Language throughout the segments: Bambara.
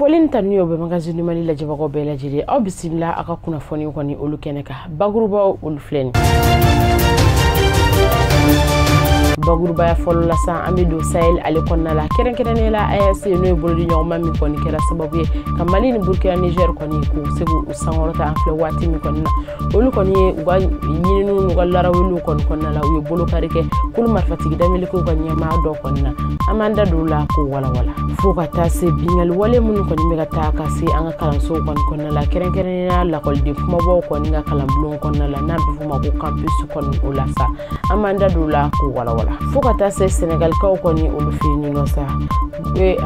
Folin tanniyo be magazine Mali la jabago be la jiri aw bismillah aka kuna foni ko ni olu keneka bagruba ul fleni bagruba ya folo la sa amido sahel ale konna la keren la AS no bolodi nyoma mi ko ni kera sababu ye kamali ni Burkina Niger ko ni ko segu usangorota anfle wati mi konna olu ko ni uga yinu nuga lara wulu ko konna la uyo bolo karike kul marfatigi damel ko ko nyama do konna amanda dula ko wala fuka tase bingal wale mun ko ni mega taka si anga kalanso ko konna la keren la ko di kuma bo ko ni nga kalam blon konna la na bi fuma ko campus ko ni ulasa amanda dula ko wala fuka tase Senegal ko ni olu fini no sa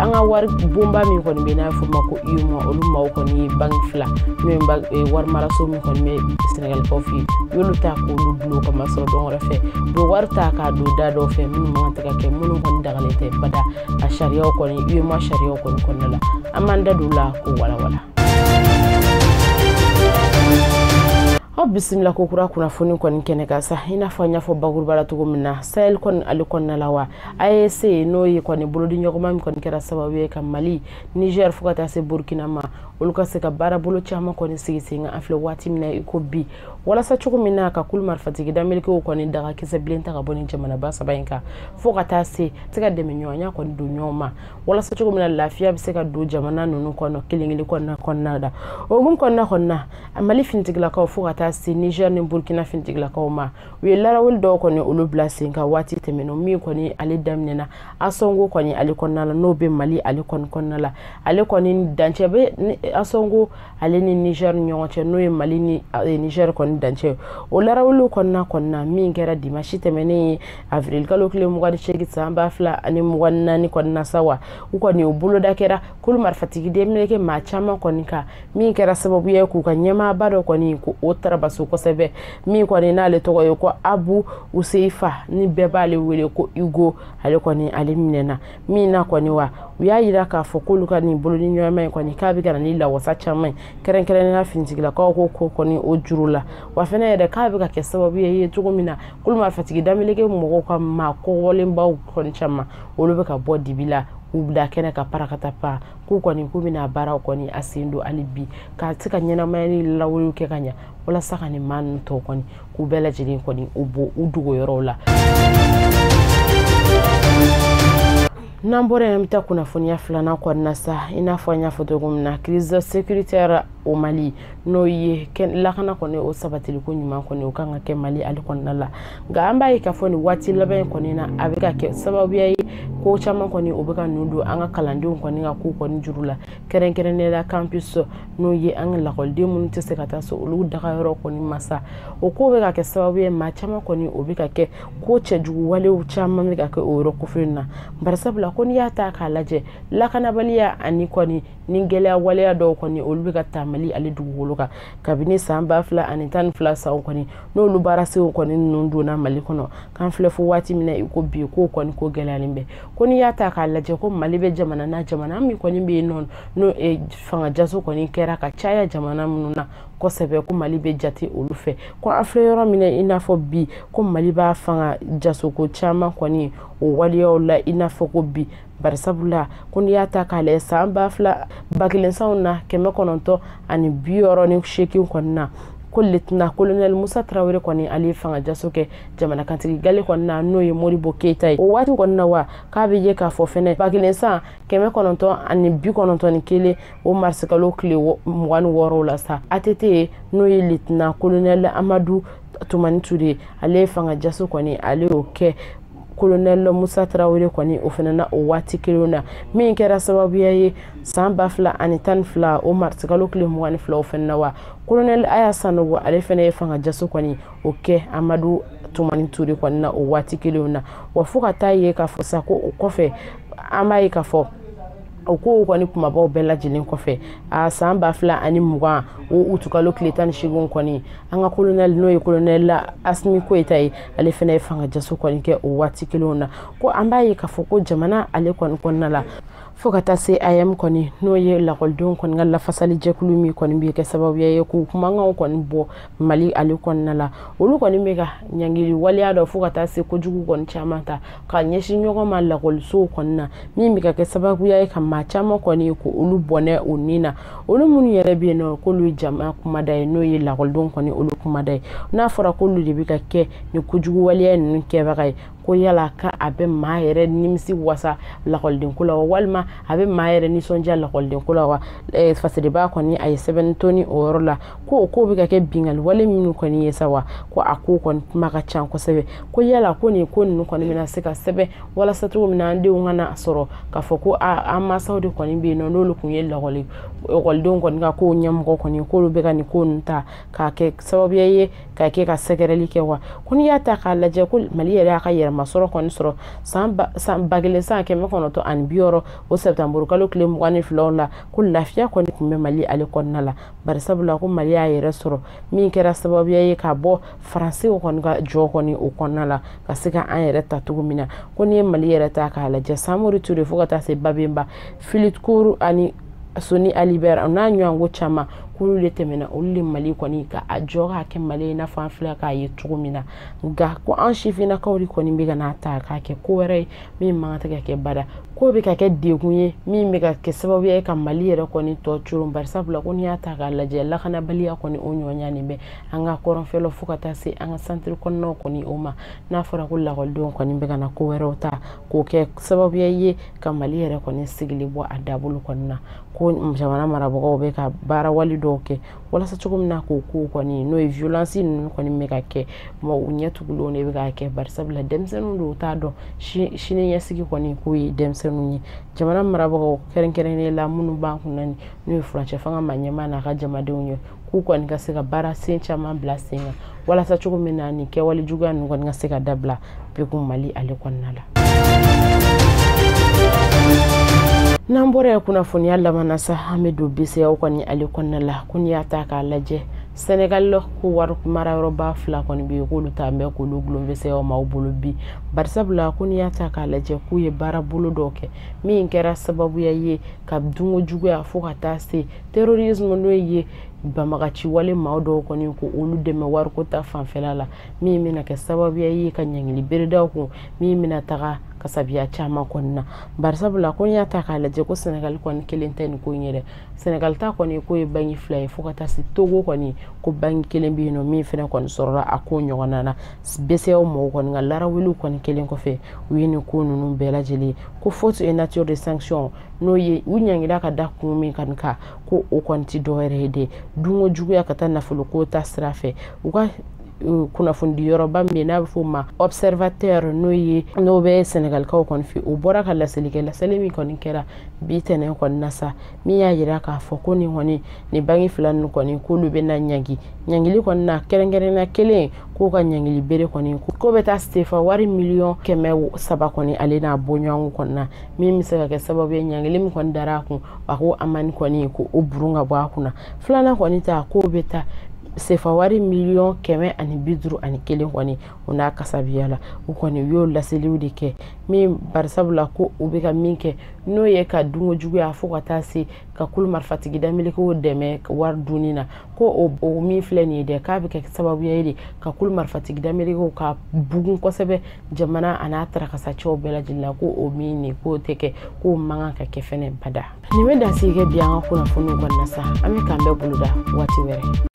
anga war bomba mi ko ni bena fuma ko imo olu ma ko ni bank fla no mbag war maraso mi ko ni Senegal ko fi yolu ta ko lu blo ko masro don rafe do warta ka do da do fe mun ma ta ke mun ko ni dagale te bada a sharia ko ni imo sharia ko ni konnala amanda dula ko wala bismillah ko kura kuna foni ko nkene ka sa ina fanya fo bagul bala to gomna sahel kon ali kon na lawa AS no yi ko ni bolodi nyogoma mi kon kera sababu ka Mali Niger fukata se Burkina ma uluka se ka bara bolo chama ko ni sigisinga afle wati mina iko bi wala sa chuko mina ka kul marfatigi damel ko ni daga kise blenta ka boni jamana ba sabayinka fukata se tika de minyonya ko du nyoma wala sa chuko mina lafiya bi se ka du jamana nunu ko no kilingili ko na da ogum ko na Mali fintigla ka fukata se Niger ni Burkina fintigla ka ma we lara wul do ko ni ulu blessing ka wati temeno mi ko ni ali damnena asongo ko ni ali konna la no be Mali ali konna la ali ko ni danche be asongo ali ni Niger nyonche no Mali ni Niger ko ni danche o lara wul konna mi ngera dimashi temene avril kalo kle mu gadi chegi samba fla ani mu wanna ni konna sawa ko ni obulo dakera kul marfatigi demneke ma chama ko ni ka mi ngera sababu ye ku ka nyama bado ko ni ko otra basu ko sebe mi ko ni nale to ko Abu Useifa ni bebale wele ko Hugo ale ko ni aliminena mi na ko ni wa ya yira ka fokulu ka ni bolo ni nyama ko ni ka bi kana ni la wasa chama keren na finjigila ko ni ojurula wa fene de ka bi ka ke sababu ye tugumina kulma fatigi damileke mo ko ma ko wole mbaw ko ni chama olobe ka bodi bila ubda kene ka parakata pa ko ni kumina bara ko ni asindo alibi ka tika nyana mayani lawulu ke kanya wala saka ni man to ko ni ku bela jini ko ni ubo udugo yorola nambore mta kuna fonia fulana kwa nasa inafanya fotogumna crise sécuritaire au Mali no ye ken lakana ko ne o sabatili ko nyuma ko ne o kanga ke Mali ali ko nala gamba yi ka foni wati labe ko ni na abika ke sababu yayi ko chama ko ni obika nudu anga kalandi ko ni ngako ko ni jurula keren ne la campus no ye anga la ko de mun tese kata so ulu daga yoro ko ni masa o ko be ka ke sababu ye ma chama ko ni obika ke ko cheju wale o chama mi ka ke o ro ko fina barsabla ko ni yata ka laje lakana baliya ani ko ni ningele wale do ko ni ulu ka Mali ali duguluka kabini samba fla anitan fla sa ko ni no lu barase ko ni nundu na Mali kono kan fle fu wati mina iko bi ko ni ko gelalimbe ko ni yata ka laje ko Mali be jamana na jamana mi ko ni be non no e fanga jaso ko ni kera ka chaya jamana mununa ko sebe ko Mali be jati olufe ko afle yoro mina ina fo bi ko Mali ba fanga jaso ko chama ko ni o waliyo la ina fo ko bi barsabula kun yata kale samba fla bakilen sauna keme kononto ani bioro ni sheki konna kulitna colonel Musa Traoré koni ali fanga jasoke jamana kantigi gale konna noye Modibo Keita o wati konna wa kabije ka fofene bakilen sa keme kononto ani bi kononto ni kele o marsikalo kle mwan woro la sa atete noye litna colonel Amadou Toumani Touré ali fanga jaso koni ali oke colonel Musa Traoré koni ofenana o wati kilona mi kera sababu yayi samba fla anitan fla o martikalo kle mwani fla ofenana wa colonel Ayasano wa alefene fanga jaso koni oke Amadou Toumani Touré koni na o wati kilona wa fuka taye ka fosa ko kofe amaye ka fo oko ko ni kuma bawo bela jilin kofe a samba fla ani muga o utukalo kletan shigun koni anga colonel no colonel Asmi Koita ale fene fanga jaso koni ke o wati kilona ko ambaye ka foko jamana ale kon konna la fo ka taa se ayam kɔni n'o ye lakɔlidenw kɔni ka lafasali jɛkulu min kɔni bɛ kɛ sababuya ye k'u kumakanw kɔni bɔ Mali ale kɔnɔna la olu kɔni bɛ ka ɲangili waleya dɔ fo ka taa se kojugu kɔni caman ta ka ɲɛsin ɲɔgɔn ma lakɔlisow kɔni na min bɛ ka kɛ sababuya ye ka maa caman kɔni ko olu bɔnɛ o nin na olu minnu yɛrɛ bɛ yen nɔ k'olu ye jama kumada ye n'o ye lakɔlidenw kɔni olu kumada ye n'a fɔra k'olu de bɛ ka kɛ ni kojugu waleya ninnu kɛbaga ye ko yala ka a bɛ maa yɛrɛ nimisi wasa lakɔlidenko la walima a bɛ maa yɛrɛ nisɔndiya lakɔlidenko la wa fasideba kɔni a ye sɛbɛnni toni o yɔrɔ la ko bɛ ka kɛ bingali wale minnu kɔni ye sa wa ko a ko kɔni kuma ka ca kosɛbɛ ko yala ko nin ko ninnu kɔni bɛna se ka sɛbɛn walasa cogo min na an denw kana sɔrɔ k'a fɔ ko an mansaw de kɔni bɛ yen nɔ n'olu tun ye lakɔlidenw kɔni ka ko ɲɛmɔgɔ kɔni k'olu bɛ ka nin ko ninnu ta k'a kɛ sababuya ye k'a kɛ ka sɛgɛrɛli kɛ wa ko n'i y'a ta k'a lajɛ ko Mali yɛrɛ y'a ka yɛrɛmasɔrɔ kɔni sɔrɔ san 1960 o septembre kalo tile 22 la ko lafiya kɔni tun bɛ Mali ale kɔnɔna la bari sabula ko Mali y'a yɛrɛ sɔrɔ min kɛra sababuya ye ka bɔ Faransiw kɔni ka jɔ kɔni o kɔnɔna la ka se ka an yɛrɛ ta cogo min na ko n'i ye Mali yɛrɛ ta k'a lajɛ Samori Ture fo ka taa se Babemba Philippe Cour ani Soni Alibert n'a ɲɔgɔnko caman k'olu de tɛmɛna olu de Mali kɔni ka a jɔ k'a kɛ Mali i n'a fɔ an filɛ k'a ye cogo min na nka ko an sifinnakaw de kɔni bɛ ka n'a ta k'a kɛ ko wɛrɛ ye min man kan tɛ ka kɛ bada ko bɛ ka kɛ degun ye min bɛ ka kɛ sababuya ye ka Mali yɛrɛ kɔni tɔ coron bari sabula ko n'i y'a ta k'a lajɛ lakanabaliya kɔni o ɲɔgɔnya nin bɛ an ka kɔrɔnfɛlaw fo ka taa se an ka centre kɔnɔnaw kɔni o ma n'a fɔra ko lakɔlidenw kɔni bɛ ka na ko wɛrɛw ta k'o kɛ sababuya ye ka Mali yɛrɛ kɔni sigili bɔ a dabolo kɔni na ko jamana marabagaw bɛ ka baara wali dɔw kɛ walasa cogo min na k'o ko kɔni n'o ye violence ninnu kɔni bɛ ka kɛ u ɲɛtugulenw de bɛ ka kɛ bari sabula denmisɛnninw de t'a dɔn sini ɲɛsigi kɔni k'o ye denmisɛnninw ye jamana marabagaw kɛrɛnkɛrɛnnen la minnu b'an kunna n'o ye furancɛ fanga ma ɲɛmaa n'a ka jamadenw ye k'u kɔni ka se ka baara sen caman bila sen kan walasa cogo min na nin kɛwale juguya ninnu kɔni ka se ka dabila peku Mali ale kɔnɔna la. N'an bɔra kunnafoniya laban sa an bɛ don BCEAO kɔni ale kɔnɔna la ko n'i y'a ta k'a lajɛ Sénégal ko wari marayɔrɔba 2 kɔni bɛ yen k'olu ta bɛ k'olu gulon BCEAO maaw bolo bi bari sabula ko n'i y'a ta k'a lajɛ k'u ye baara bolo dɔw kɛ min kɛra sababuya ye ka dungo juguya fo ka taa se terrorisme n'o ye banbagaci wale maaw dɔw kɔni ko olu dɛmɛ wariko ta fanfɛla la min bɛna kɛ sababuya ye ka ɲangili beredaw kun min bɛna taga kasabiya caman kɔni na bari sabula ko n'i y'a ta k'a lajɛ ko Sénégal kɔni kelen tɛ nin ko in yɛrɛ Sénégal ta kɔni ko ye bangi 2 ye fo ka taa se Togo kɔni ko bangi kelen bɛ yen nɔ min fɛnɛ kɔni sɔrɔla a ko ɲɔgɔnna na BCEAO mɔgɔw kɔni ka larawiliw kɔni kelen kɔfɛ u ye nin ko ninnu bɛɛ lajɛlen ko faute et nature de sanction n'o ye u ɲangira ka da kun min kan ka ko o kɔni ti dɔwɛrɛ ye de dungo juguya ka taa nafolo ko ta sira fɛ u ka kunnafoni yɔrɔba min n'a bɛ fɔ o ma observateur n'o bɛ Sénégalikaw kɔni fɛ o bɔra ka laseli min kɔni kɛra bi tɛnɛn kɔni na sa min y'a jira k'a fɔ ko nin bangi 2 ninnu kɔni k'olu bɛ na ɲangili kɔni na kɛrɛnkɛrɛnnenya kelen k'o ka ɲangili bere kɔni ko bɛ taa sefa wari miliyɔn 300 kɔni ale n'a bɔɲɔgɔnko kɔni na min bɛ se ka kɛ sababu ye ɲangili min kɔni dara a kun a ko amani kɔni ko o burun ka bɔ a kunna filanan kɔni ta k'o bɛ taa sefa wari miliyɔn 151 kɔni o n'a kasabiya la o kɔni u y'o laseliw de kɛ min bari sabula ko u bɛ ka min kɛ n'o ye ka dungo juguya fo ka taa se ka kulu marifatigi damelikew dɛmɛ wari dunni na ko o min filɛ nin ye dɛ k'a bɛ kɛ sababuya ye de ka kulu marifatigi damelikew ka bugun kosɛbɛ jamana a n'a tarakasacɛw bɛɛ lajɛlen la ko o min nin k'o tɛ kɛ k'o man kan ka kɛ fɛnɛ bada nin bɛ dansigi kɛ bi an ka kunnafoniw kɔni na sa an bɛ k'an bɛɛ boloda waati wɛrɛ